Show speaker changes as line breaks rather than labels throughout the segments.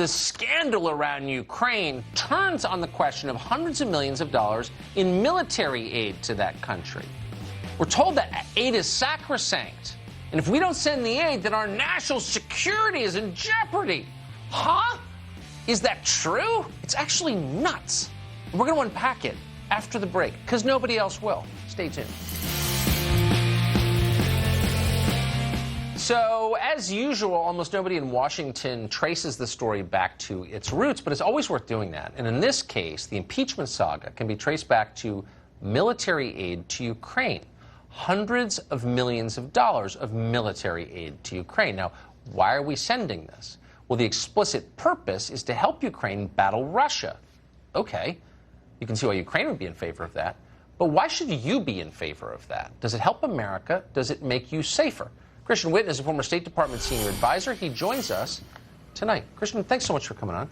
the scandal around Ukraine turns on the question of hundreds of millions of dollars in military aid to that country. We're told that aid is sacrosanct, and if we don't send the aid, then our national security is in jeopardy. Huh? Is that true? It's actually nuts. We're going to unpack it after the break, because nobody else will. Stay tuned. So, as usual, almost nobody in Washington traces the story back to its roots, but it's always worth doing that. And in this case, the impeachment saga can be traced back to military aid to Ukraine. Hundreds of millions of dollars of military aid to Ukraine. Now, why are we sending this? Well, the explicit purpose is to help Ukraine battle Russia. Okay, you can see why Ukraine would be in favor of that. But why should you be in favor of that? Does it help America? Does it make you safer? Christian Whiton is a former State Department senior advisor. He joins us tonight. Christian, thanks so much for coming on.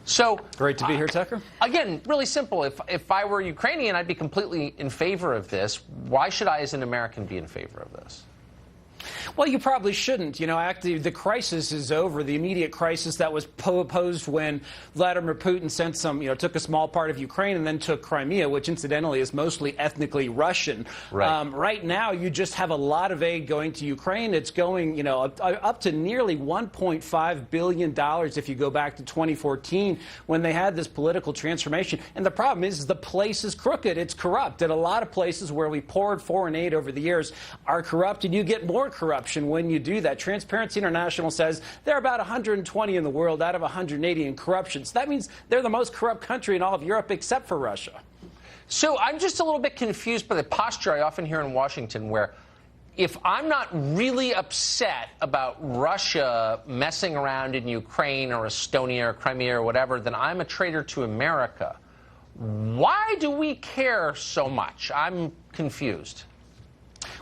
So
great to be here, Tucker.
Again, really simple. If I were Ukrainian, I'd be completely in favor of this. Why should I, as an American, be in favor of this?
Well, you probably shouldn't. You know, actually, the crisis is over. The immediate crisis that was posed when Vladimir Putin sent took a small part of Ukraine and then took Crimea, which incidentally is mostly ethnically Russian.
Right.
Right now, you just have a lot of aid going to Ukraine. It's going, up to nearly $1.5 billion if you go back to 2014 when they had this political transformation. And the problem is the place is crooked. It's corrupt. And a lot of places where we poured foreign aid over the years are corrupt, and you get more corruption when you do that. Transparency International says there are about 120 in the world out of 180 in corruption. So that means they're the most corrupt country in all of Europe except for Russia.
So I'm just a little bit confused by the posture I often hear in Washington where if I'm not really upset about Russia messing around in Ukraine or Estonia or Crimea or whatever, then I'm a traitor to America. Why do we care so much? I'm confused.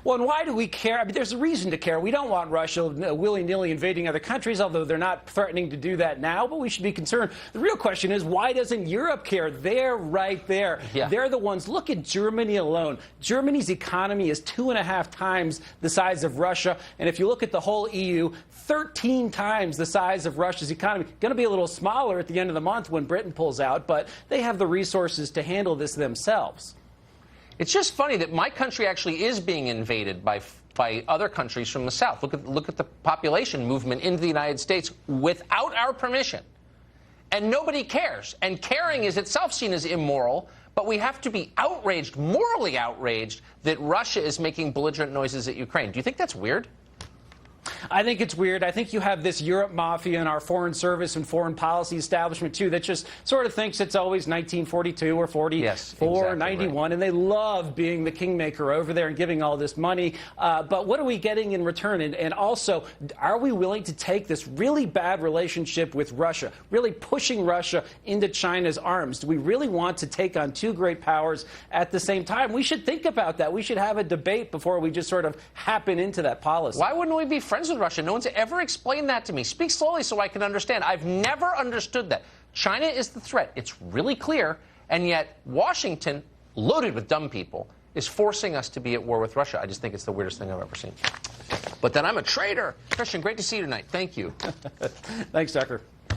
Well, and why do we care? I mean, there's a reason to care. We don't want Russia willy-nilly invading other countries, although they're not threatening to do that now, but we should be concerned. The real question is, why doesn't Europe care? They're right there.
Yeah.
They're the ones. Look at Germany alone. Germany's economy is 2.5 times the size of Russia, and if you look at the whole EU, 13 times the size of Russia's economy. Going to be a little smaller at the end of the month when Britain pulls out, but they have the resources to handle this themselves.
It's just funny that my country actually is being invaded by other countries from the South. Look at the population movement into the United States without our permission. And nobody cares. And caring is itself seen as immoral, but we have to be outraged, morally outraged, that Russia is making belligerent noises at Ukraine. Do you think that's weird?
I think it's weird. I think you have this Europe mafia in our foreign service and foreign policy establishment, too, that just sort of thinks it's always 1942 or 44,
yes, exactly
91,
right.
And they love being the kingmaker over there and giving all this money. But what are we getting in return? And also, are we willing to take this really bad relationship with Russia, really pushing Russia into China's arms? Do we really want to take on two great powers at the same time? We should think about that. We should have a debate before we just sort of happen into that policy.
Why wouldn't we be friends with Russia? No one's ever explained that to me. Speak slowly so I can understand. I've never understood that. China is the threat. It's really clear. And yet Washington, loaded with dumb people, is forcing us to be at war with Russia. I just think it's the weirdest thing I've ever seen. But then I'm a traitor. Christian, great to see you tonight. Thank you.
Thanks, Tucker.